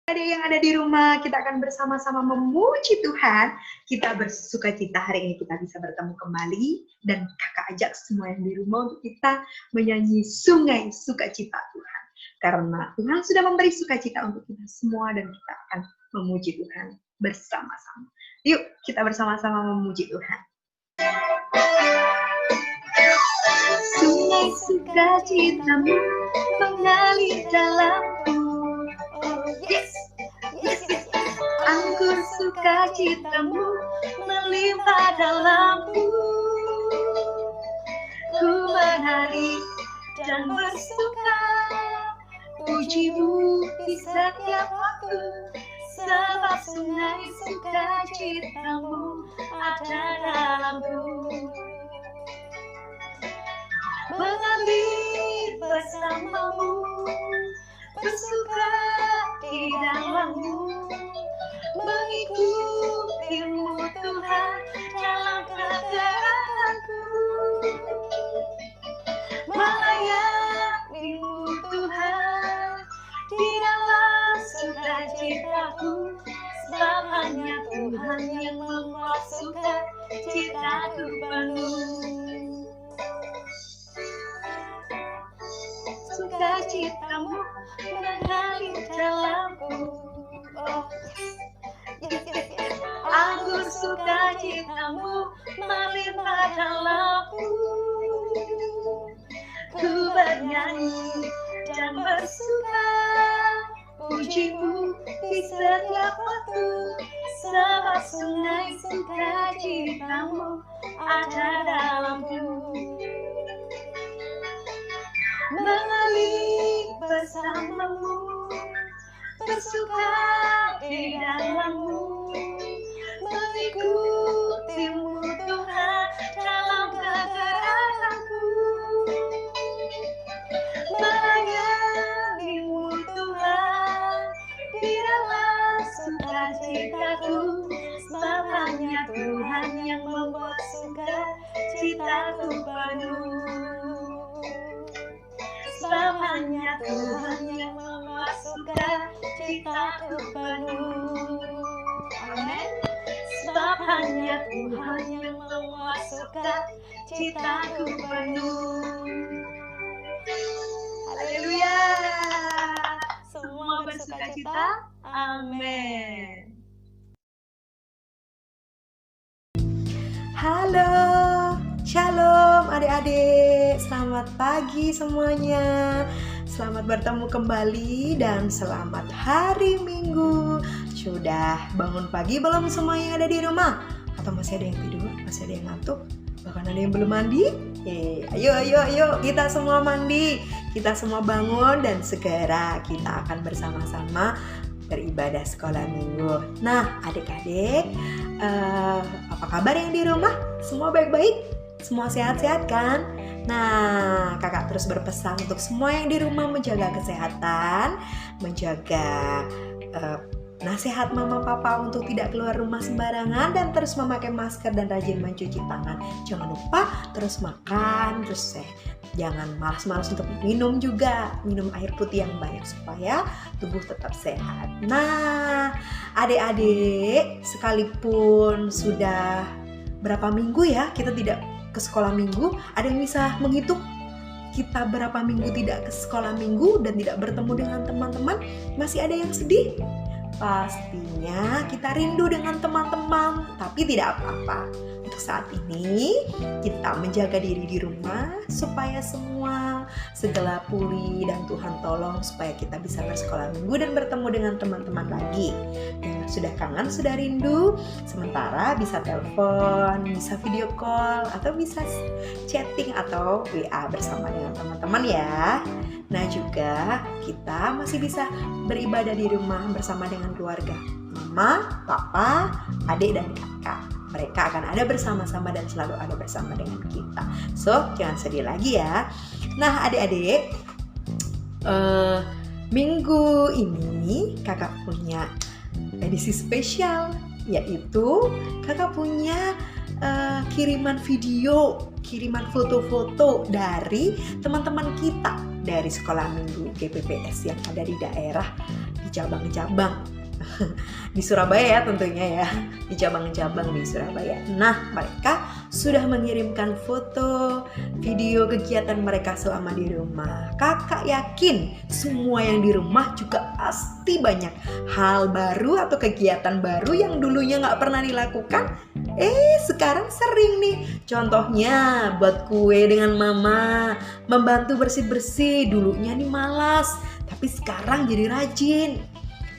Ada yang ada di rumah, kita akan bersama-sama memuji Tuhan. Kita bersukacita hari ini kita bisa bertemu kembali. Dan kakak ajak semua yang di rumah untuk kita menyanyi sungai sukacita Tuhan. Karena Tuhan sudah memberi sukacita untuk kita semua dan kita akan memuji Tuhan bersama-sama. Yuk kita bersama-sama memuji Tuhan. Sungai sukacitamu mengalir dalamku. Yes. Anggur sukacitamu melimpah dalamku. Ku menari dan bersuka, pujimu di setiap waktu. Sebab sungai sukacitamu ada dalamku. Mengalir bersamamu, bersuka di dalammu, mengikutimu Tuhan dalam kegerakanku, melayanimu Tuhan di dalam sukacitaku, sebab hanya Tuhan yang membuat sukacitaku penuh. Sukacitamu mengalir dalamku. Anggur sukacitamu melimpah dalamku. Ku bernyanyi dan bersuka, pujimu di setiap waktu. Sebab sungai sukacitamu ada dalamku. Mengalir bersamamu, bersuka di dalammu, mengikutimu Tuhan dalam kegerakanku, melayanimu Tuhan di dalam sukacitaku, sebab hanya Tuhan yang membuat sukacitaku penuh. Sebab hanya Tuhan yang membuat sukacitaku penuh. Amin. Sebab hanya Tuhan yang membuat sukacitaku penuh. Haleluya. Semua bersukacita. Amin. Halo, shalom adik-adik, selamat pagi semuanya. Selamat bertemu kembali dan selamat hari Minggu. Sudah bangun pagi belum semua yang ada di rumah? Atau masih ada yang tidur, masih ada yang ngantuk? Bahkan ada yang belum mandi? Ayo kita semua mandi, kita semua bangun dan segera kita akan bersama-sama beribadah sekolah minggu. Nah adik-adik, apa kabar yang di rumah? Semua baik-baik? Semua sehat-sehat kan? Nah, kakak terus berpesan untuk semua yang di rumah menjaga kesehatan, menjaga nasihat mama papa untuk tidak keluar rumah sembarangan dan terus memakai masker dan rajin mencuci tangan. Jangan lupa terus makan, terus jangan malas-malas untuk minum juga, minum air putih yang banyak supaya tubuh tetap sehat. Nah, adik-adik, sekalipun sudah berapa minggu ya kita tidak ke sekolah minggu, ada yang bisa menghitung kita berapa minggu tidak ke sekolah minggu dan tidak bertemu dengan teman-teman? Masih ada yang sedih? Pastinya kita rindu dengan teman-teman, tapi tidak apa-apa. Untuk saat ini kita menjaga diri di rumah supaya semua segala pulih dan Tuhan tolong supaya kita bisa bersekolah minggu dan bertemu dengan teman-teman lagi. Yang sudah kangen, sudah rindu, sementara bisa telepon, bisa video call, atau bisa chatting atau WA bersama dengan teman-teman ya. Nah juga kita masih bisa beribadah di rumah bersama dengan keluarga, mama, papa, adik dan kakak. Mereka akan ada bersama-sama dan selalu ada bersama dengan kita. So jangan sedih lagi ya. Nah adik-adik, minggu ini kakak punya edisi spesial, yaitu kakak punya kiriman video, kiriman foto-foto dari teman-teman kita dari sekolah minggu GPPS yang ada di daerah di cabang-cabang di Surabaya ya tentunya ya, di cabang-cabang di Surabaya. Nah, mereka sudah mengirimkan foto, video kegiatan mereka selama di rumah. Kakak yakin semua yang di rumah juga pasti banyak hal baru atau kegiatan baru yang dulunya nggak pernah dilakukan. Sekarang sering nih. Contohnya buat kue dengan mama, membantu bersih-bersih. Dulunya nih malas, tapi sekarang jadi rajin.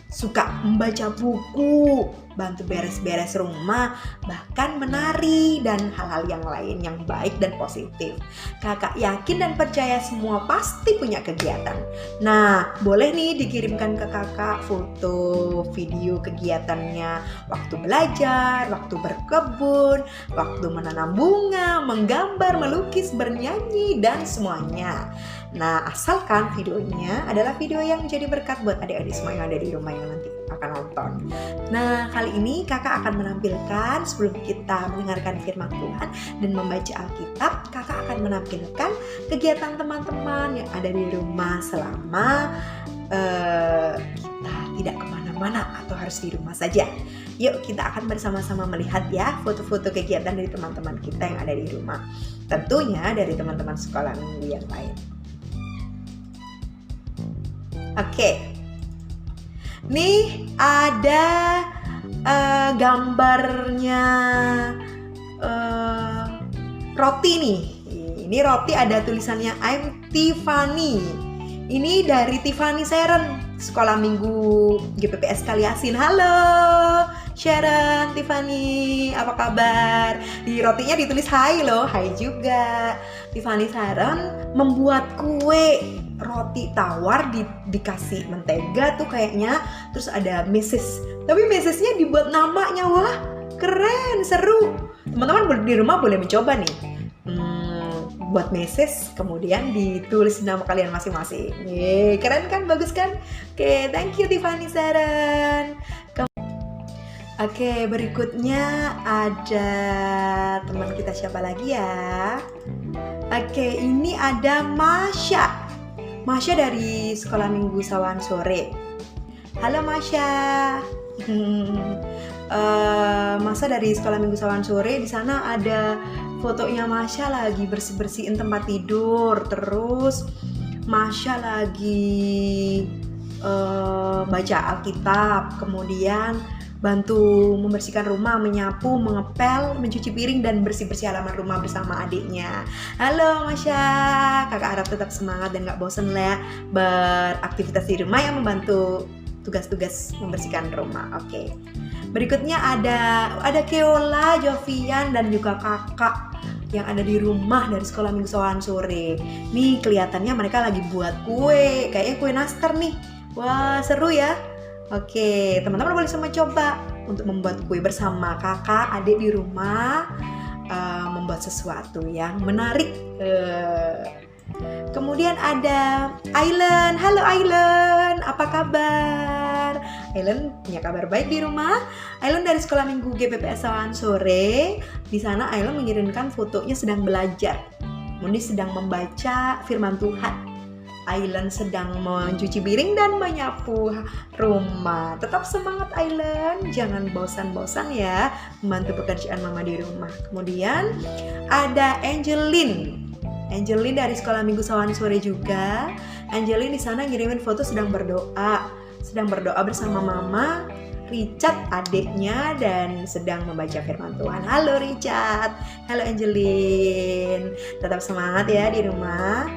Suka membaca buku, bantu beres-beres rumah, bahkan menari dan hal-hal yang lain yang baik dan positif. Kakak yakin dan percaya semua pasti punya kegiatan. Nah, boleh nih dikirimkan ke kakak foto, video kegiatannya, waktu belajar, waktu berkebun, waktu menanam bunga, menggambar, melukis, bernyanyi, dan semuanya. Nah, asalkan videonya adalah video yang jadi berkat buat adik-adik semua yang ada di rumah yang nanti akan nonton. Nah, kali ini kakak akan menampilkan, sebelum kita mendengarkan firman Tuhan dan membaca Alkitab, kakak akan menampilkan kegiatan teman-teman yang ada di rumah selama kita tidak kemana-mana atau harus di rumah saja. Yuk kita akan bersama-sama melihat ya foto-foto kegiatan dari teman-teman kita yang ada di rumah. Tentunya dari teman-teman sekolah minggu yang lain. Oke, nih ada gambarnya roti nih. Ini roti ada tulisannya I'm Tiffany. Ini dari Tiffany Sharon, sekolah minggu GPPS Kaliasin. Halo Sharon, Tiffany, apa kabar? Di rotinya ditulis hai loh, hai juga. Tiffany Sharon membuat kue roti tawar dikasih mentega tuh kayaknya, terus ada meses, tapi mesesnya dibuat namanya. Wah keren, seru. Teman-teman di rumah boleh mencoba nih, buat meses kemudian ditulis nama kalian masing-masing. Keren kan, bagus kan? Oke, thank you Tiffany Sharon. Oke, berikutnya ada teman kita siapa lagi ya? Oke, ini ada Masya. Masya dari sekolah minggu Sawan Sore. Halo Masya. Masya dari sekolah minggu Sawan Sore. Di sana ada fotonya Masya lagi bersih-bersihin tempat tidur. Terus Masya lagi baca Alkitab. Kemudian bantu membersihkan rumah, menyapu, mengepel, mencuci piring, dan bersih-bersih halaman rumah bersama adiknya. Halo Masya, kakak harap tetap semangat dan gak bosan lah beraktivitas di rumah yang membantu tugas-tugas membersihkan rumah. Oke. Berikutnya ada Keola, Jovian, dan juga kakak yang ada di rumah dari sekolah minggu Sawan Sore. Nih kelihatannya mereka lagi buat kue, kayaknya kue nastar nih. Wah seru ya. Oke, teman-teman boleh sama coba untuk membuat kue bersama kakak, adik di rumah, membuat sesuatu yang menarik. Kemudian ada Ailen. Halo Ailen, apa kabar? Ailen punya kabar baik di rumah. Ailen dari sekolah minggu GPPS Sawan Sore. Di sana Ailen mengirimkan fotonya sedang belajar. Mundi sedang membaca firman Tuhan. Ailen sedang mencuci piring dan menyapu rumah. Tetap semangat Ailen, jangan bosan-bosan ya membantu pekerjaan mama di rumah. Kemudian ada Angeline dari sekolah minggu Sawan Sore juga. Angeline di sana ngirimin foto sedang berdoa bersama mama, Richard adiknya, dan sedang membaca firman Tuhan. Halo Richard, halo Angeline, tetap semangat ya di rumah.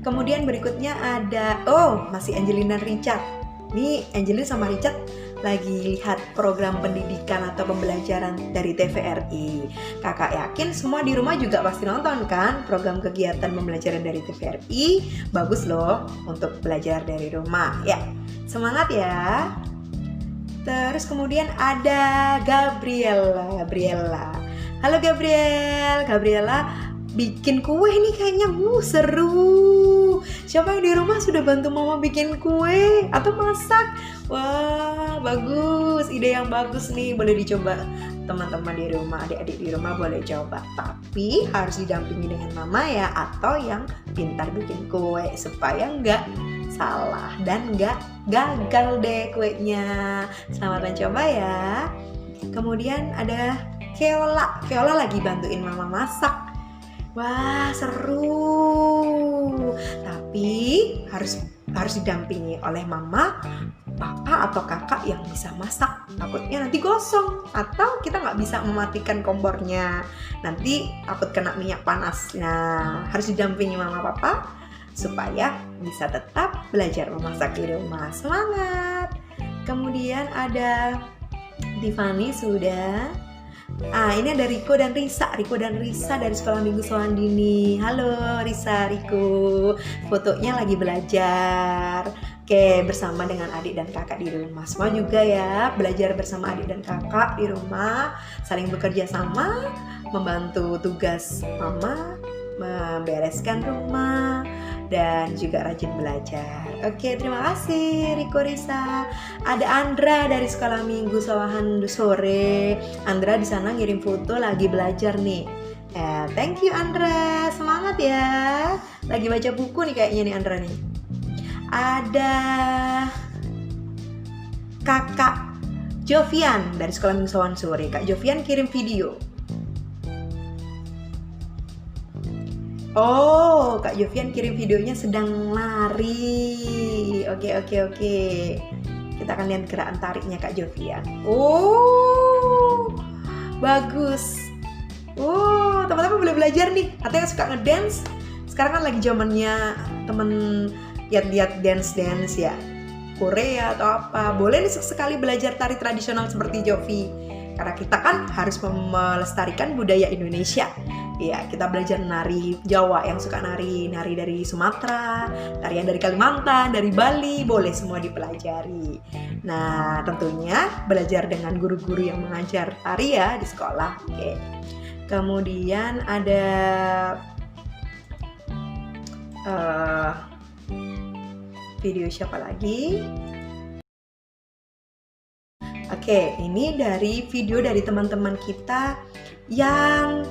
Kemudian berikutnya ada, masih Angelina dan Richard. Nih Angelina sama Richard lagi lihat program pendidikan atau pembelajaran dari TVRI. Kakak yakin semua di rumah juga pasti nonton kan program kegiatan pembelajaran dari TVRI. Bagus loh untuk belajar dari rumah. Ya, semangat ya. Terus kemudian ada Gabriela. Halo Gabriela bikin kue nih kayaknya seru. Siapa yang di rumah sudah bantu mama bikin kue atau masak? Wah bagus, ide yang bagus nih, boleh dicoba teman-teman di rumah, adik-adik di rumah boleh coba. Tapi harus didampingi dengan mama ya, atau yang pintar bikin kue supaya nggak salah dan nggak gagal deh kuenya. Selamat mencoba ya. Kemudian ada Keola. Keola lagi bantuin mama masak. Wah, seru. Tapi harus didampingi oleh mama, papa atau kakak yang bisa masak. Takutnya nanti gosong atau kita nggak bisa mematikan kompornya. Nanti takut kena minyak panas. Nah, harus didampingi mama papa supaya bisa tetap belajar memasak di rumah. Semangat. Kemudian ada Tiffany sudah. Ini ada Riko dan Risa. Riko dan Risa dari Sekolah Minggu Sawahan Dini. Halo Risa, Riko. Fotonya lagi belajar. Oke, bersama dengan adik dan kakak di rumah. Semua juga ya, belajar bersama adik dan kakak di rumah. Saling bekerja sama, membantu tugas mama, membereskan rumah, dan juga rajin belajar. Oke, terima kasih Riko, Risa. Ada Andra dari Sekolah Minggu Sawahan Sore. Andra di sana ngirim foto lagi belajar nih. Thank you Andra, semangat ya. Lagi baca buku nih kayaknya nih Andra nih. Ada Kakak Jovian dari Sekolah Minggu Sawahan Sore. Kak Jovian kirim video. Oh, Kak Jovian kirim videonya sedang lari. Oke. Kita akan lihat gerakan tariknya Kak Jovian. Oh, bagus. Oh, teman-teman boleh belajar nih. Katanya suka ngedance. Sekarang kan lagi zamannya temen lihat dance ya. Korea atau apa. Boleh nih sekali belajar tari tradisional seperti Jovi. Karena kita kan harus melestarikan budaya Indonesia. Ya, kita belajar nari Jawa yang suka nari dari Sumatera, tarian dari Kalimantan, dari Bali, boleh semua dipelajari. Nah, tentunya belajar dengan guru-guru yang mengajar tari ya di sekolah. Oke. Kemudian ada video siapa lagi? Oke, ini dari video dari teman-teman kita yang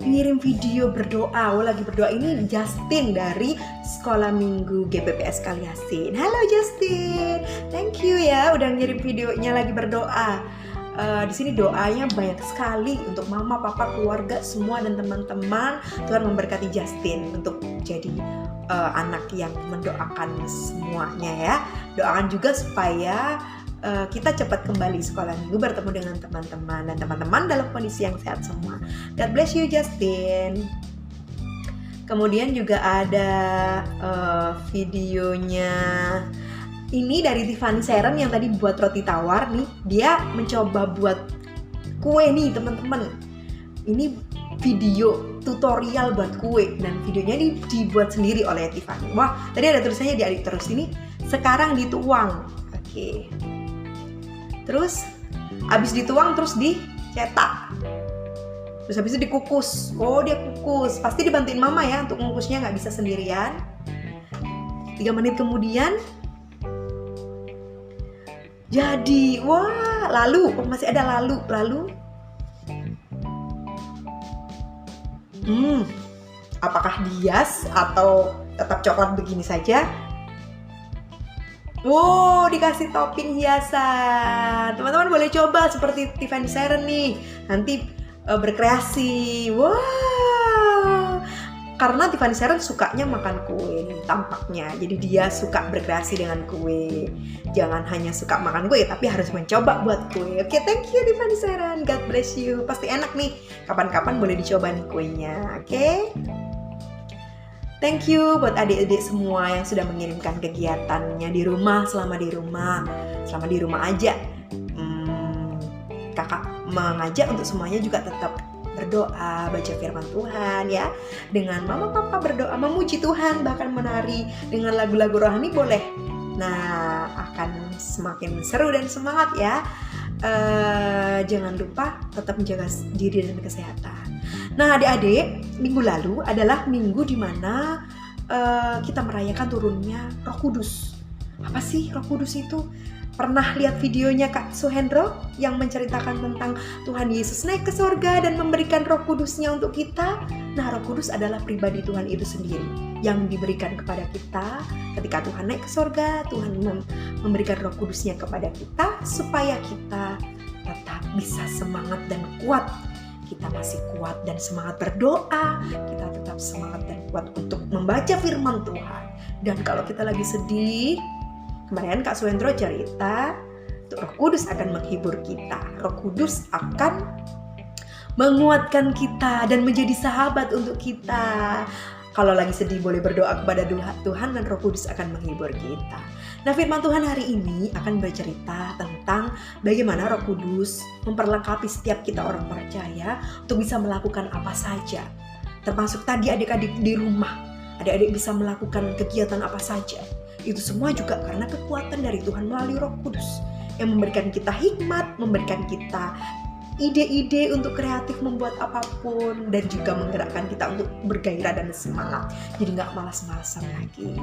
ngirim video berdoa. Lagi berdoa ini Justin dari Sekolah Minggu GPPS Kaliasin. Halo Justin, thank you ya udah ngirim videonya lagi berdoa. Di sini doanya banyak sekali untuk mama, papa, keluarga semua dan teman-teman. Tuhan memberkati Justin untuk jadi anak yang mendoakan semuanya ya. Doakan juga supaya kita cepat kembali sekolah minggu, bertemu dengan teman-teman dan teman-teman dalam kondisi yang sehat semua. God bless you Justin. Kemudian juga ada videonya ini dari Tiffany Seren yang tadi buat roti tawar nih. Dia mencoba buat kue nih teman-teman. Ini video tutorial buat kue dan videonya ini dibuat sendiri oleh Tiffany. Wah, tadi ada tulisannya diaduk terus ini. Sekarang dituang. Oke. Terus habis dituang terus dicetak. Terus habis itu dikukus. Oh, dia kukus. Pasti dibantuin mama ya untuk mengukusnya, nggak bisa sendirian. 3 menit kemudian jadi. Wah, lalu masih ada lalu. Apakah bias atau tetap coklat begini saja? Wow, dikasih topping hiasan. Teman-teman boleh coba seperti Tiffany Seren nih. Nanti berkreasi. Wow. Karena Tiffany Seren sukanya makan kue nih tampaknya. Jadi dia suka berkreasi dengan kue. Jangan hanya suka makan kue, tapi harus mencoba buat kue. Oke, thank you Tiffany Seren. God bless you. Pasti enak nih. Kapan-kapan boleh dicoba nih kuenya. Oke. Thank you buat adik-adik semua yang sudah mengirimkan kegiatannya di rumah, selama di rumah aja. Kakak mengajak untuk semuanya juga tetap berdoa, baca firman Tuhan ya. Dengan mama papa berdoa, memuji Tuhan, bahkan menari dengan lagu-lagu rohani boleh. Nah, akan semakin seru dan semangat ya. Jangan lupa tetap menjaga diri dan kesehatan. Nah adik-adik, minggu lalu adalah minggu dimana kita merayakan turunnya Roh Kudus. Apa sih Roh Kudus itu? Pernah lihat videonya Kak Suhendro yang menceritakan tentang Tuhan Yesus naik ke surga dan memberikan Roh Kudus-Nya untuk kita? Nah, Roh Kudus adalah pribadi Tuhan itu sendiri yang diberikan kepada kita. Ketika Tuhan naik ke surga, Tuhan memberikan Roh Kudus-Nya kepada kita supaya kita tetap bisa semangat dan kuat. Kita masih kuat dan semangat berdoa, kita tetap semangat dan kuat untuk membaca firman Tuhan. Dan kalau kita lagi sedih, kemarin Kak Suhendro cerita, Roh Kudus akan menghibur kita. Roh Kudus akan menguatkan kita dan menjadi sahabat untuk kita. Kalau lagi sedih boleh berdoa kepada Tuhan dan Roh Kudus akan menghibur kita. Nah, firman Tuhan hari ini akan bercerita tentang bagaimana Roh Kudus memperlengkapi setiap kita orang percaya untuk bisa melakukan apa saja. Termasuk tadi adik-adik di rumah. Adik-adik bisa melakukan kegiatan apa saja. Itu semua juga karena kekuatan dari Tuhan melalui Roh Kudus yang memberikan kita hikmat, memberikan kita ide-ide untuk kreatif membuat apapun, dan juga menggerakkan kita untuk bergairah dan semangat. Jadi gak malas-malasan lagi.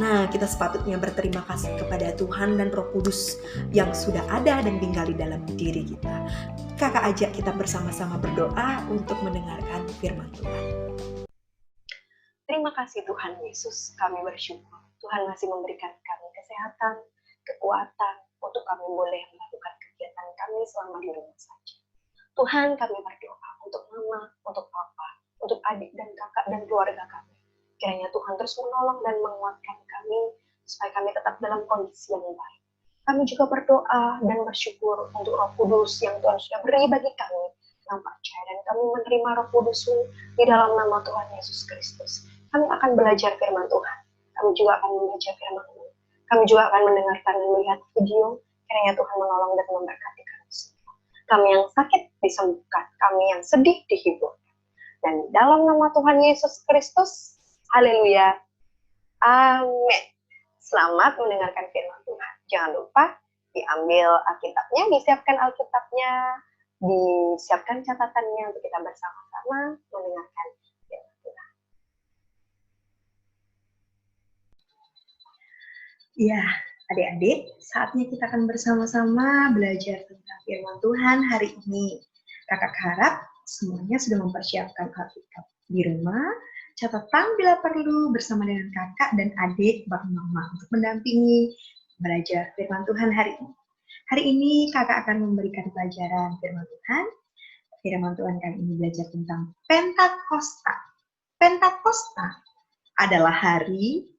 Nah, kita sepatutnya berterima kasih kepada Tuhan dan Roh Kudus yang sudah ada dan tinggal di dalam diri kita. Kakak ajak kita bersama-sama berdoa untuk mendengarkan firman Tuhan. Terima kasih Tuhan Yesus, kami bersyukur. Tuhan masih memberikan kami kesehatan, kekuatan, untuk kami boleh melakukan kegiatan kami selama di rumah saja. Tuhan, kami berdoa untuk mama, untuk papa, untuk adik dan kakak dan keluarga kami. Kiranya Tuhan terus menolong dan menguatkan kami, supaya kami tetap dalam kondisi yang baik. Kami juga berdoa dan bersyukur untuk Roh Kudus yang Tuhan sudah beri bagi kami, yang percaya, dan kami menerima Roh Kudus-Mu di dalam nama Tuhan Yesus Kristus. Kami akan belajar firman Tuhan. Kami juga akan membaca firman-Mu. Kami juga akan mendengarkan dan melihat video. Kiranya Tuhan menolong dan memberkati kami semua. Kami yang sakit disembuhkan, kami yang sedih dihiburkan. Dan dalam nama Tuhan Yesus Kristus, haleluya, amin. Selamat mendengarkan firman Tuhan. Jangan lupa diambil Alkitabnya, disiapkan Alkitabnya, disiapkan catatannya untuk kita bersama-sama mendengarkan firman Tuhan. Ya, adik-adik, saatnya kita akan bersama-sama belajar tentang firman Tuhan hari ini. Kakak harap semuanya sudah mempersiapkan Alkitab di rumah, catatan bila perlu bersama dengan kakak dan adik, bang mama untuk mendampingi belajar firman Tuhan hari ini. Hari ini kakak akan memberikan pelajaran firman Tuhan. Firman Tuhan kali ini belajar tentang Pentakosta. Pentakosta adalah hari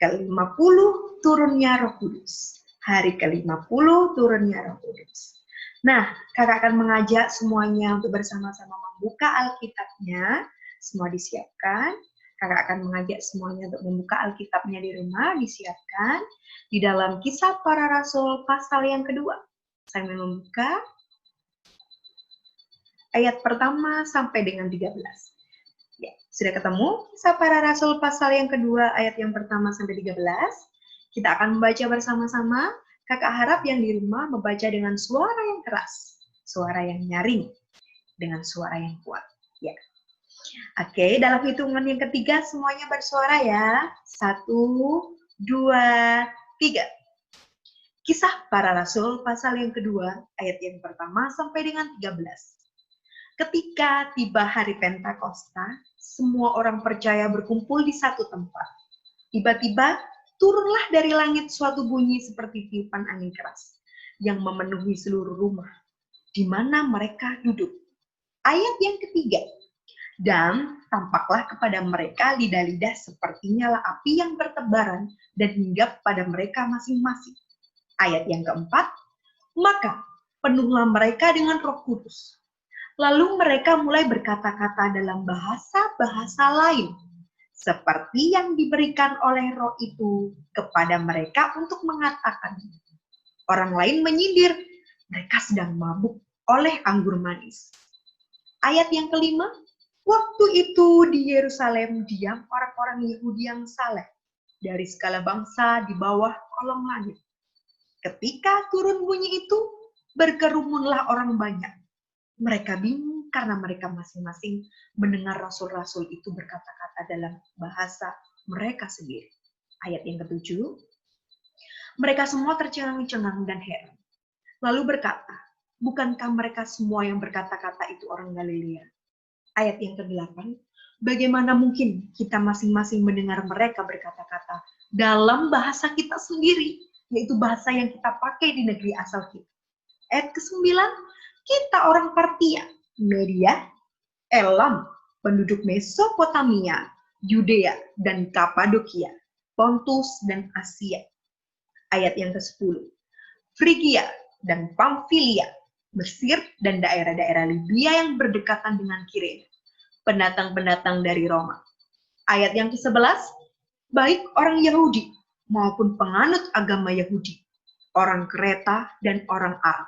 ke-50 turunnya Roh Kudus. Hari ke-50 turunnya Roh Kudus. Nah, kakak akan mengajak semuanya untuk bersama-sama membuka Alkitabnya. Semua disiapkan. Kakak akan mengajak semuanya untuk membuka Alkitabnya di rumah, disiapkan. Di dalam Kisah Para Rasul pasal yang kedua. Saya membuka ayat pertama sampai dengan 13. Ya, sudah ketemu Kisah Para Rasul pasal yang kedua ayat yang pertama sampai 13. Kita akan membaca bersama-sama. Kakak harap yang di rumah membaca dengan suara yang keras, suara yang nyaring, dengan suara yang kuat. Ya. Oke, dalam hitungan yang ketiga semuanya bersuara ya. 1, 2, 3. Kisah Para Rasul pasal yang kedua ayat yang pertama sampai dengan 13. Ketika tiba hari Pentakosta, semua orang percaya berkumpul di satu tempat. Tiba-tiba, turunlah dari langit suatu bunyi seperti tiupan angin keras, yang memenuhi seluruh rumah, di mana mereka duduk. Ayat yang ketiga, dan tampaklah kepada mereka lidah-lidah seperti nyala api yang bertebaran dan hinggap pada mereka masing-masing. Ayat yang keempat, maka penuhlah mereka dengan Roh Kudus. Lalu mereka mulai berkata-kata dalam bahasa-bahasa lain, seperti yang diberikan oleh Roh itu kepada mereka untuk mengatakan. Orang lain menyindir, mereka sedang mabuk oleh anggur manis. Ayat yang kelima, waktu itu di Yerusalem diam orang-orang Yahudi yang saleh dari segala bangsa di bawah kolong langit. Ketika turun bunyi itu, berkerumunlah orang banyak. Mereka bingung karena mereka masing-masing mendengar rasul-rasul itu berkata-kata dalam bahasa mereka sendiri. Ayat yang ketujuh, Mereka semua tercengang-cengang dan heran. Lalu berkata, bukankah mereka semua yang berkata-kata itu orang Galilea? Ayat yang ke-8, bagaimana mungkin kita masing-masing mendengar mereka berkata-kata dalam bahasa kita sendiri, yaitu bahasa yang kita pakai di negeri asal kita. Ayat ke-9, kita orang Partia, Media, Elam, penduduk Mesopotamia, Yudea dan Kapadokia, Pontus dan Asia. Ayat yang ke-10, Frigia dan Pamfilia, Mesir dan daerah-daerah Libya yang berdekatan dengan Kirene, pendatang-pendatang dari Roma. Ayat yang ke-11, baik orang Yahudi maupun penganut agama Yahudi, orang Kreta dan orang Arab.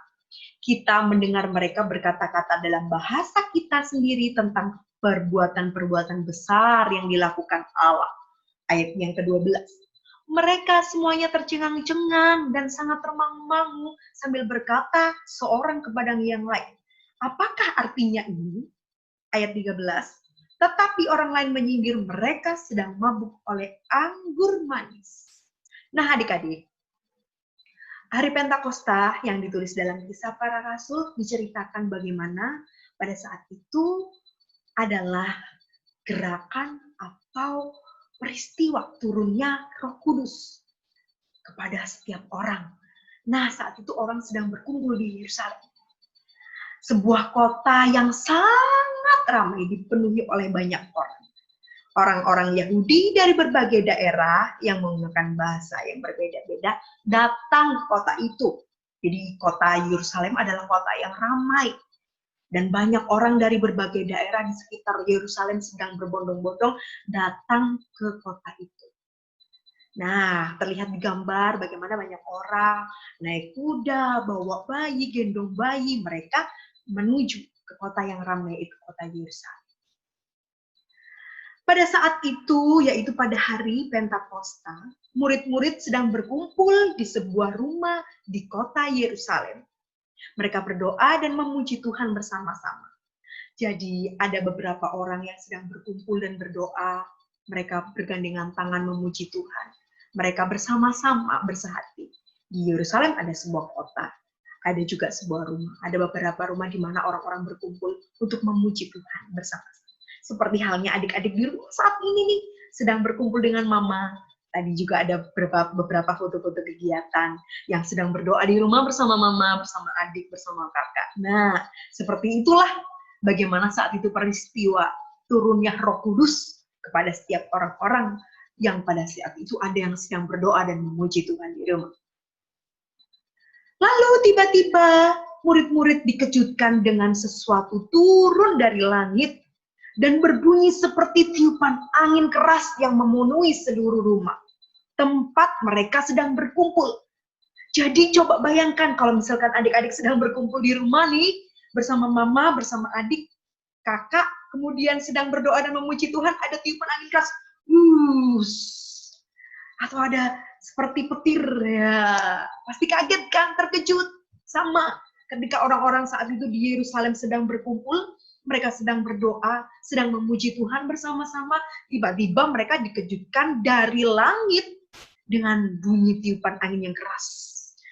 Kita mendengar mereka berkata-kata dalam bahasa kita sendiri tentang perbuatan-perbuatan besar yang dilakukan Allah. Ayat yang ke-12, mereka semuanya tercengang-cengang dan sangat termangu-mangu sambil berkata seorang kepada yang lain, apakah artinya ini? Ayat 13, tetapi orang lain menyindir mereka sedang mabuk oleh anggur manis. Nah adik-adik, hari Pentakosta yang ditulis dalam Kisah Para Rasul diceritakan bagaimana pada saat itu adalah gerakan atau peristiwa turunnya Roh Kudus kepada setiap orang. Nah, saat itu orang sedang berkumpul di Yerusalem. Sebuah kota yang sangat ramai dipenuhi oleh banyak orang. Orang-orang Yahudi dari berbagai daerah yang menggunakan bahasa yang berbeda-beda datang ke kota itu. Jadi kota Yerusalem adalah kota yang ramai. Dan banyak orang dari berbagai daerah di sekitar Yerusalem sedang berbondong-bondong datang ke kota itu. Nah, terlihat di gambar bagaimana banyak orang naik kuda, bawa bayi, gendong bayi. Mereka menuju ke kota yang ramai itu, kota Yerusalem. Pada saat itu, yaitu pada hari Pentakosta, murid-murid sedang berkumpul di sebuah rumah di kota Yerusalem. Mereka berdoa dan memuji Tuhan bersama-sama. Jadi ada beberapa orang yang sedang berkumpul dan berdoa. Mereka bergandengan tangan memuji Tuhan. Mereka bersama-sama bersehati. Di Yerusalem ada sebuah kota. Ada juga sebuah rumah. Ada beberapa rumah di mana orang-orang berkumpul untuk memuji Tuhan bersama-sama. Seperti halnya adik-adik di rumah saat ini nih. Sedang berkumpul dengan mama. Tadi juga ada beberapa foto-foto kegiatan yang sedang berdoa di rumah bersama mama, bersama adik, bersama kakak. Nah, seperti itulah bagaimana saat itu peristiwa turunnya Roh Kudus kepada setiap orang-orang yang pada saat itu ada yang sedang berdoa dan memuji Tuhan di rumah. Lalu tiba-tiba murid-murid dikejutkan dengan sesuatu turun dari langit dan berbunyi seperti tiupan angin keras yang memenuhi seluruh rumah tempat mereka sedang berkumpul. Jadi coba bayangkan kalau misalkan adik-adik sedang berkumpul di rumah nih, bersama mama, bersama adik, kakak, kemudian sedang berdoa dan memuji Tuhan, ada tiupan angin keras, atau ada seperti petir, ya pasti kaget kan, terkejut. Sama ketika orang-orang saat itu di Yerusalem sedang berkumpul, mereka sedang berdoa, sedang memuji Tuhan bersama-sama, tiba-tiba mereka dikejutkan dari langit dengan bunyi tiupan angin yang keras.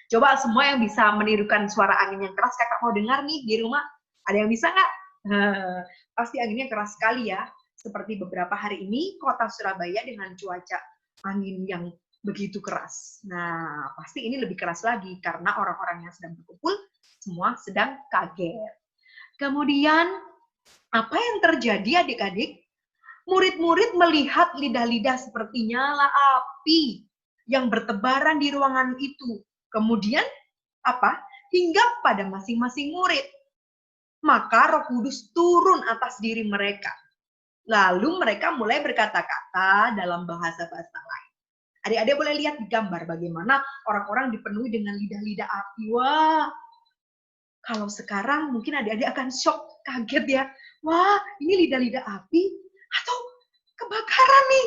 Coba semua yang bisa menirukan suara angin yang keras, kakak mau dengar nih di rumah. Ada yang bisa nggak? Pasti anginnya keras sekali ya. Seperti beberapa hari ini, kota Surabaya dengan cuaca angin yang begitu keras. Nah, pasti ini lebih keras lagi karena orang-orang yang sedang berkumpul semua sedang kaget. Kemudian, apa yang terjadi adik-adik? Murid-murid melihat lidah-lidah seperti nyala api yang bertebaran di ruangan itu. Kemudian apa? Hingga pada masing-masing murid. Maka Roh Kudus turun atas diri mereka. Lalu mereka mulai berkata-kata dalam bahasa-bahasa lain. Adik-adik boleh lihat di gambar bagaimana orang-orang dipenuhi dengan lidah-lidah api. Wah, kalau sekarang mungkin adik-adik akan shock, kaget ya. Wah, ini lidah-lidah api atau kebakaran nih.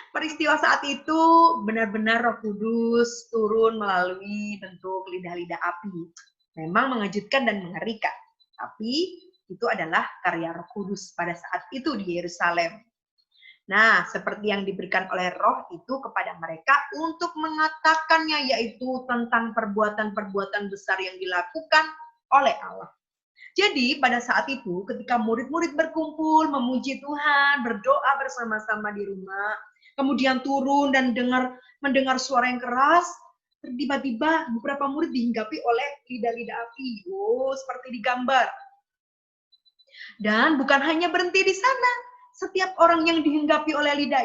Peristiwa saat itu benar-benar Roh Kudus turun melalui bentuk lidah-lidah api. Memang mengejutkan dan mengerikan. Tapi itu adalah karya Roh Kudus pada saat itu di Yerusalem. Nah, seperti yang diberikan oleh Roh itu kepada mereka untuk mengatakannya, yaitu tentang perbuatan-perbuatan besar yang dilakukan oleh Allah. Jadi pada saat itu ketika murid-murid berkumpul, memuji Tuhan, berdoa bersama-sama di rumah, kemudian turun dan mendengar suara yang keras, tiba-tiba beberapa murid dihinggapi oleh lidah-lidah api. Oh, seperti digambar. Dan bukan hanya berhenti di sana. Setiap orang yang dihinggapi oleh lidah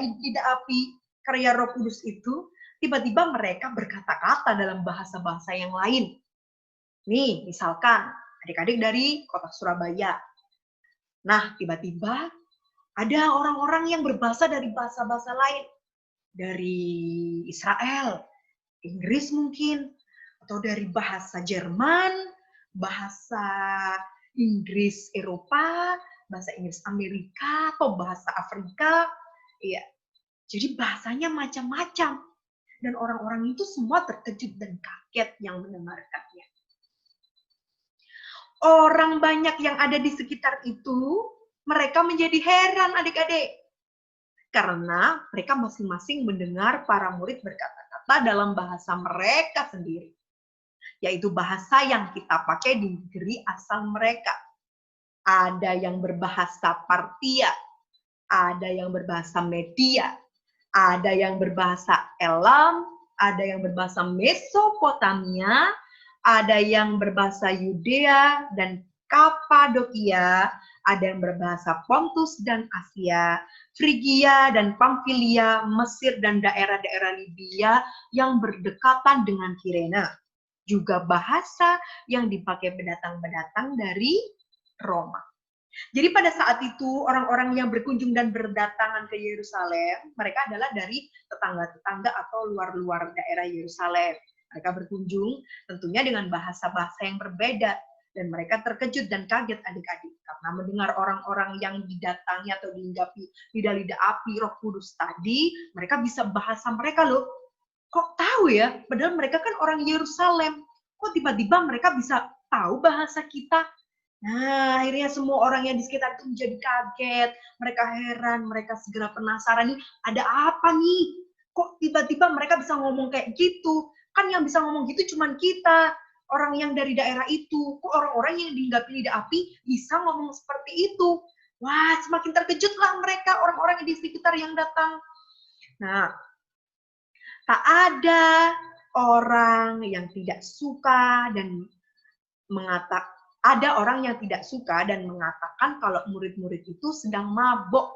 api karya Roh Kudus itu, tiba-tiba mereka berkata-kata dalam bahasa-bahasa yang lain. Nih, misalkan adik-adik dari kota Surabaya. Nah, tiba-tiba ada orang-orang yang berbahasa dari bahasa-bahasa lain. Dari Israel, Inggris mungkin, atau dari bahasa Jerman, bahasa Inggris Eropa, bahasa Inggris Amerika, atau bahasa Afrika. Iya. Jadi bahasanya macam-macam. Dan orang-orang itu semua terkejut dan kaget yang mendengarkannya. Orang banyak yang ada di sekitar itu, mereka menjadi heran adik-adik. Karena mereka masing-masing mendengar para murid berkata-kata dalam bahasa mereka sendiri. Yaitu bahasa yang kita pakai di negeri asal mereka. Ada yang berbahasa Partia, ada yang berbahasa Media, ada yang berbahasa Elam, ada yang berbahasa Mesopotamia, ada yang berbahasa Yudea dan Kapadokia, ada yang berbahasa Pontus dan Asia, Frigia dan Pamfilia, Mesir dan daerah-daerah Libya yang berdekatan dengan Kirena. Juga bahasa yang dipakai pendatang-pendatang dari Roma. Jadi pada saat itu orang-orang yang berkunjung dan berdatangan ke Yerusalem, mereka adalah dari tetangga-tetangga atau luar-luar daerah Yerusalem. Mereka berkunjung tentunya dengan bahasa-bahasa yang berbeda. Dan mereka terkejut dan kaget adik-adik. Karena mendengar orang-orang yang didatangi atau dihinggapi lidah-lidah api Roh Kudus tadi, mereka bisa bahasa mereka loh. Kok tahu ya? Padahal mereka kan orang Yerusalem. Kok tiba-tiba mereka bisa tahu bahasa kita? Nah, akhirnya semua orang yang di sekitar itu menjadi kaget. Mereka heran, mereka segera penasaran nih, ada apa nih? Kok tiba-tiba mereka bisa ngomong kayak gitu? Kan yang bisa ngomong gitu cuman kita, orang yang dari daerah itu. Kok orang-orang yang dihinggapi lidah api bisa ngomong seperti itu? Wah, semakin terkejutlah mereka, orang-orang di sekitar yang datang. Nah, tak ada orang yang tidak suka dan mengatakan, ada orang yang tidak suka dan mengatakan kalau murid-murid itu sedang mabok.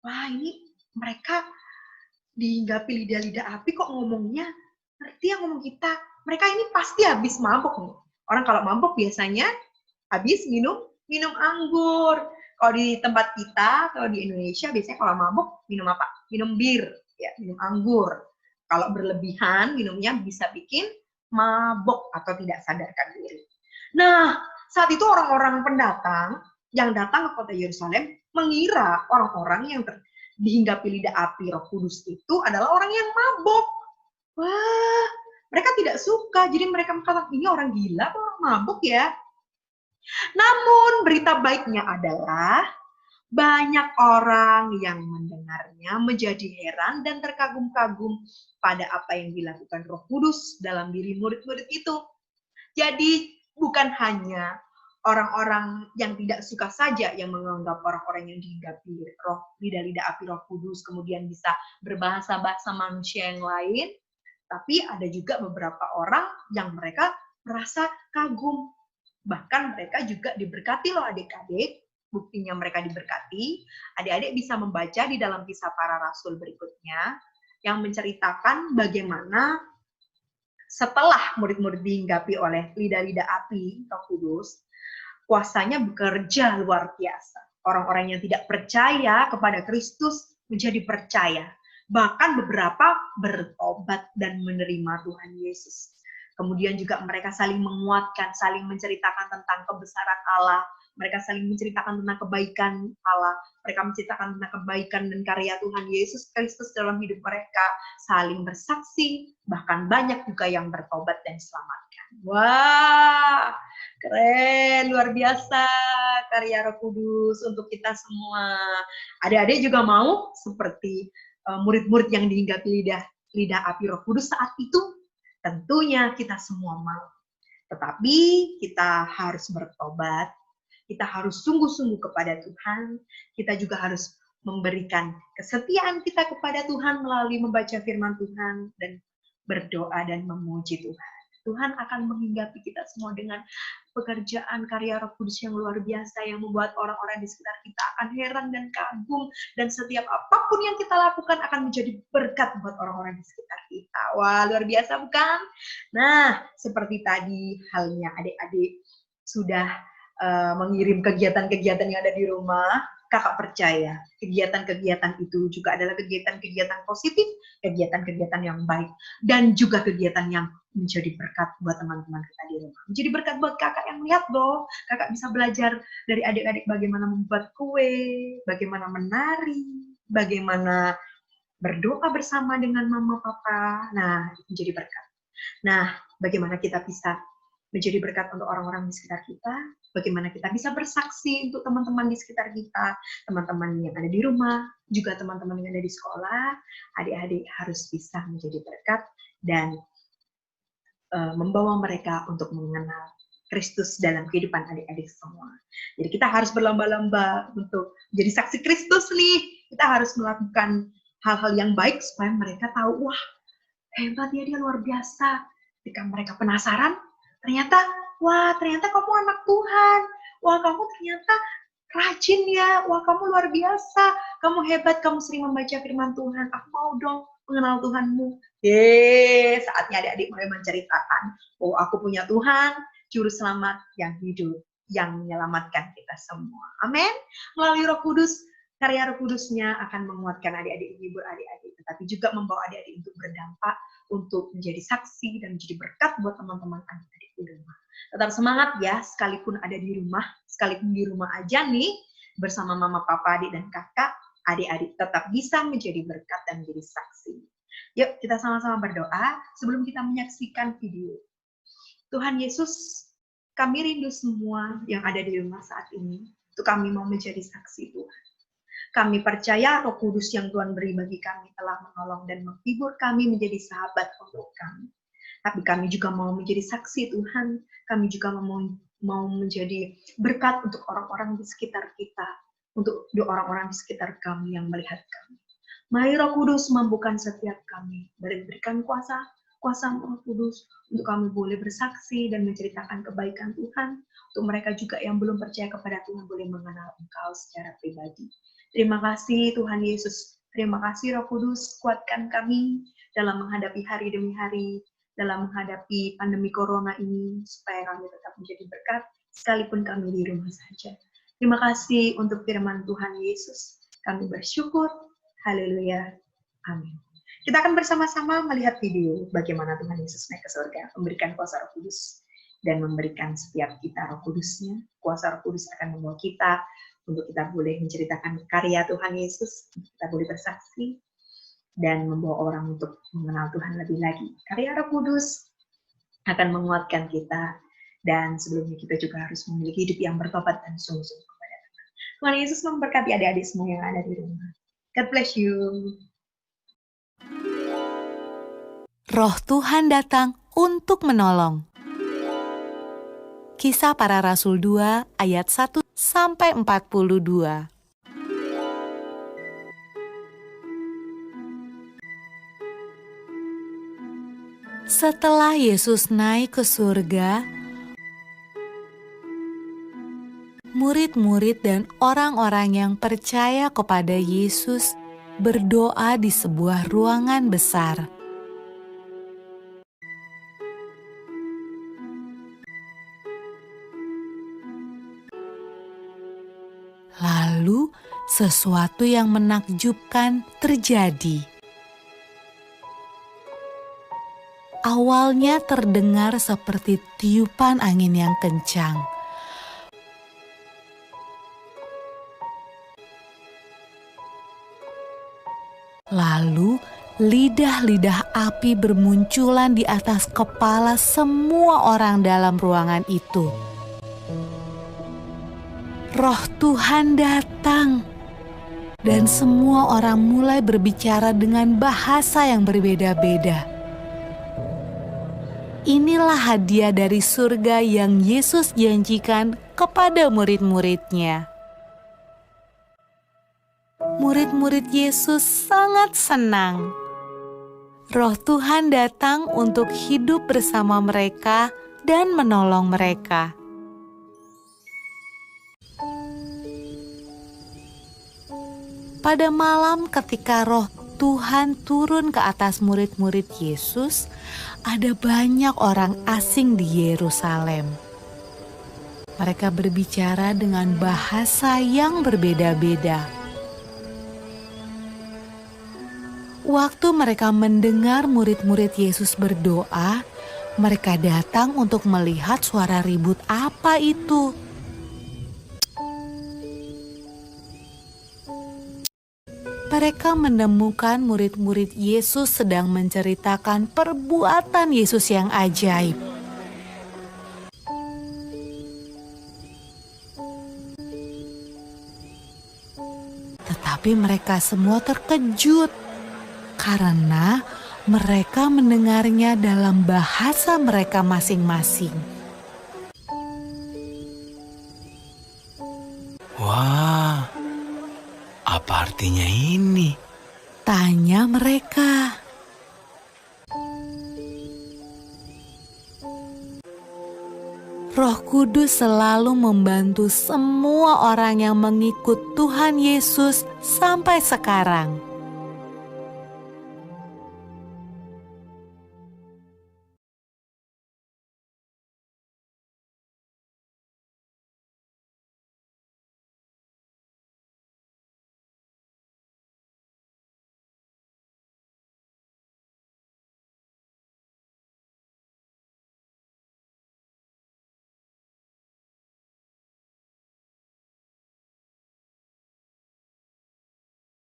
Wah, ini mereka dihinggapi lidah-lidah api kok ngomongnya ngerti yang ngomong kita. Mereka ini pasti habis mabok nih. Orang kalau mabok biasanya habis minum anggur. Kalau di tempat kita, kalau di Indonesia biasanya kalau mabok minum apa? Minum bir, ya, minum anggur. Kalau berlebihan minumnya bisa bikin mabok atau tidak sadarkan diri. Nah, saat itu orang-orang pendatang yang datang ke kota Yerusalem mengira orang-orang yang dihinggapi lidah api Roh Kudus itu adalah orang yang mabok. Wah, mereka tidak suka. Jadi mereka mengatakan, ini orang gila atau orang mabuk ya? Namun berita baiknya adalah banyak orang yang mendengarnya menjadi heran dan terkagum-kagum pada apa yang dilakukan Roh Kudus dalam diri murid-murid itu. Jadi bukan hanya orang-orang yang tidak suka saja yang menganggap orang-orang yang dihinggapi roh lidah-lidah api Roh Kudus kemudian bisa berbahasa-bahasa manusia yang lain, tapi ada juga beberapa orang yang mereka merasa kagum. Bahkan mereka juga diberkati loh adik-adik. Buktinya mereka diberkati, adik-adik bisa membaca di dalam Kisah Para Rasul berikutnya yang menceritakan bagaimana setelah murid-murid dihinggapi oleh lidah-lidah api Roh Kudus, kuasanya bekerja luar biasa. Orang-orang yang tidak percaya kepada Kristus menjadi percaya. Bahkan beberapa bertobat dan menerima Tuhan Yesus. Kemudian juga mereka saling menguatkan, saling menceritakan tentang kebesaran Allah. Mereka saling menceritakan tentang kebaikan Allah. Mereka menceritakan tentang kebaikan dan karya Tuhan Yesus Kristus dalam hidup mereka. Saling bersaksi, bahkan banyak juga yang bertobat dan diselamatkan. Wah, Keren, luar biasa karya Roh Kudus untuk kita semua. Adik-adik juga mau seperti murid-murid yang dihinggapi lidah api Roh Kudus saat itu? Tentunya kita semua mau. Tetapi kita harus bertobat, kita harus sungguh-sungguh kepada Tuhan, kita juga harus memberikan kesetiaan kita kepada Tuhan melalui membaca firman Tuhan dan berdoa dan memuji Tuhan. Tuhan akan menghinggapi kita semua dengan pekerjaan karya Roh Kudus yang luar biasa yang membuat orang-orang di sekitar kita akan heran dan kagum, dan setiap apapun yang kita lakukan akan menjadi berkat buat orang-orang di sekitar kita. Wah, luar biasa bukan? Nah, seperti tadi halnya adik-adik sudah mengirim kegiatan-kegiatan yang ada di rumah, kakak percaya kegiatan-kegiatan itu juga adalah kegiatan-kegiatan positif, kegiatan-kegiatan yang baik, dan juga kegiatan yang menjadi berkat buat teman-teman kita di rumah. Menjadi berkat buat kakak yang lihat loh, kakak bisa belajar dari adik-adik bagaimana membuat kue, bagaimana menari, bagaimana berdoa bersama dengan mama papa. Nah, itu menjadi berkat. Nah, bagaimana kita bisa menjadi berkat untuk orang-orang di sekitar kita, bagaimana kita bisa bersaksi untuk teman-teman di sekitar kita, teman-teman yang ada di rumah, juga teman-teman yang ada di sekolah. Adik-adik harus bisa menjadi berkat dan membawa mereka untuk mengenal Kristus dalam kehidupan adik-adik semua. Jadi kita harus berlomba-lomba untuk jadi saksi Kristus nih. Kita harus melakukan hal-hal yang baik supaya mereka tahu, wah hebat ya dia, luar biasa. Ketika mereka penasaran, ternyata kamu anak Tuhan. Wah, kamu ternyata rajin ya. Wah, kamu luar biasa. Kamu hebat, kamu sering membaca firman Tuhan. Aku mau dong mengenal Tuhanmu. Saatnya adik-adik mulai menceritakan, oh aku punya Tuhan, juru selamat yang hidup, yang menyelamatkan kita semua. Amin. Melalui Roh Kudus, karya Roh Kudusnya akan menguatkan adik-adik, menghibur adik-adik, tetapi juga membawa adik-adik untuk berdampak, untuk menjadi saksi dan menjadi berkat buat teman-teman adik-adik di rumah. Tetap semangat ya, sekalipun ada di rumah, sekalipun di rumah aja nih, bersama mama, papa, adik, dan kakak, adik-adik tetap bisa menjadi berkat dan menjadi saksi. Yuk kita sama-sama berdoa sebelum kita menyaksikan video. Tuhan Yesus, kami rindu semua yang ada di rumah saat ini, untuk kami mau menjadi saksi Tuhan. Kami percaya Roh Kudus yang Tuhan beri bagi kami telah menolong dan menghibur kami menjadi sahabat untuk kami. Tapi kami juga mau menjadi saksi Tuhan, kami juga mau menjadi berkat untuk orang-orang di sekitar kita, untuk orang-orang di sekitar kami yang melihat kami. Mari Roh Kudus mampukan setiap kami, berikan kuasa Roh Kudus untuk kami boleh bersaksi dan menceritakan kebaikan Tuhan, untuk mereka juga yang belum percaya kepada Tuhan boleh mengenal Engkau secara pribadi. Terima kasih Tuhan Yesus, terima kasih Roh Kudus, kuatkan kami dalam menghadapi hari demi hari, dalam menghadapi pandemi corona ini, supaya kami tetap menjadi berkat, sekalipun kami di rumah saja. Terima kasih untuk firman Tuhan Yesus, kami bersyukur. Haleluya. Amin. Kita akan bersama-sama melihat video bagaimana Tuhan Yesus naik ke surga, memberikan kuasa Roh Kudus, dan memberikan setiap kita Roh Kudusnya. Kuasa Roh Kudus akan membawa kita untuk kita boleh menceritakan karya Tuhan Yesus, kita boleh bersaksi, dan membawa orang untuk mengenal Tuhan lebih lagi. Karya Roh Kudus akan menguatkan kita, dan sebelumnya kita juga harus memiliki hidup yang bertobat dan sungguh-sungguh kepada Tuhan. Tuhan Yesus memberkati adik-adik semua yang ada di rumah. God bless you. Roh Tuhan datang untuk menolong. Kisah Para Rasul 2 ayat 1-42. Setelah Yesus naik ke surga, murid-murid dan orang-orang yang percaya kepada Yesus berdoa di sebuah ruangan besar. Lalu, sesuatu yang menakjubkan terjadi. Awalnya terdengar seperti tiupan angin yang kencang. Lalu, lidah-lidah api bermunculan di atas kepala semua orang dalam ruangan itu. Roh Tuhan datang, dan semua orang mulai berbicara dengan bahasa yang berbeda-beda. Inilah hadiah dari surga yang Yesus janjikan kepada murid-muridnya. Murid-murid Yesus sangat senang. Roh Tuhan datang untuk hidup bersama mereka dan menolong mereka. Pada malam ketika Roh Tuhan turun ke atas murid-murid Yesus, ada banyak orang asing di Yerusalem. Mereka berbicara dengan bahasa yang berbeda-beda. Waktu mereka mendengar murid-murid Yesus berdoa, mereka datang untuk melihat suara ribut apa itu. Mereka menemukan murid-murid Yesus sedang menceritakan perbuatan Yesus yang ajaib. Tetapi mereka semua terkejut karena mereka mendengarnya dalam bahasa mereka masing-masing. Wah, apa artinya ini? Tanya mereka. Roh Kudus selalu membantu semua orang yang mengikut Tuhan Yesus sampai sekarang.